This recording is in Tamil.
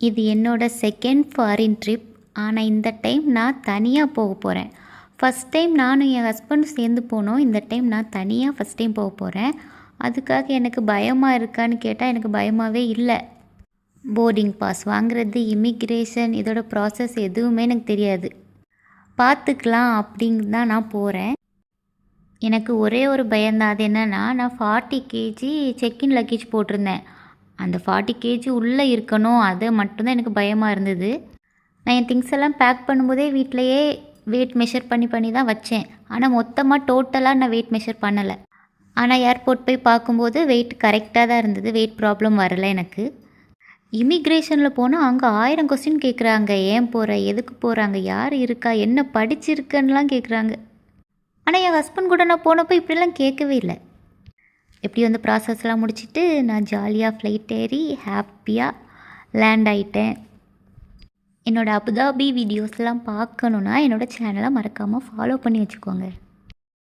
இது என்னோட செகண்ட் ஃபாரின் ட்ரிப். ஆனால் இந்த டைம் நான் தனியாக போக போகிறேன். ஃபஸ்ட் டைம் நானும் என் ஹஸ்பண்டும் சேர்ந்து போனோம். இந்த டைம் நான் தனியாக ஃபஸ்ட் டைம் போக போகிறேன். அதுக்காக எனக்கு பயமாக இருக்கான்னு கேட்டால் எனக்கு பயமாகவே இல்லை. போர்டிங் பாஸ் வாங்குறது, இமிக்ரேஷன், இதோட ப்ராசஸ் எதுவுமே எனக்கு தெரியாது. பார்த்துக்கலாம் அப்படிங்கு தான் நான் போகிறேன். எனக்கு ஒரே ஒரு பயம்தான். அது என்னென்னா, நான் 40 கேஜி செக்இன் லக்கேஜ் போட்டிருந்தேன். அந்த 40 கேஜி உள்ளே இருக்கணும், அது மட்டும்தான் எனக்கு பயமாக இருந்தது. நான் என் திங்ஸ் எல்லாம் பேக் பண்ணும்போதே வீட்டிலையே வெயிட் மெஷர் பண்ணி தான் வச்சேன். ஆனால் மொத்தமாக டோட்டலாக நான் வெயிட் மெஷர் பண்ணலை. ஆனால் ஏர்போர்ட் போய் பார்க்கும்போது வெயிட் கரெக்டாக தான் இருந்தது. வெயிட் ப்ராப்ளம் வரலை எனக்கு. இமிக்ரேஷனில் போனால் அங்கே 1000 கொஸ்டின் கேட்குறாங்க. ஏன் போகிற, எதுக்கு போகிறாங்க, யார் இருக்கா, என்ன படிச்சிருக்கன்னுலாம் கேட்குறாங்க. ஆனால் என் ஹஸ்பண்ட் கூட நான் போனப்போ இப்படிலாம் கேட்கவே இல்லை. எப்படி வந்து ப்ராசஸ்லாம் முடிச்சுட்டு நான் ஜாலியாக ஃப்ளைட் ஏறி ஹாப்பியாக லேண்ட் ஆகிட்டேன். என்னோடய அபுதாபி வீடியோஸ்லாம் பார்க்கணுன்னா என்னோடய சேனலை மறக்காமல் ஃபாலோ பண்ணி வச்சுக்கோங்க.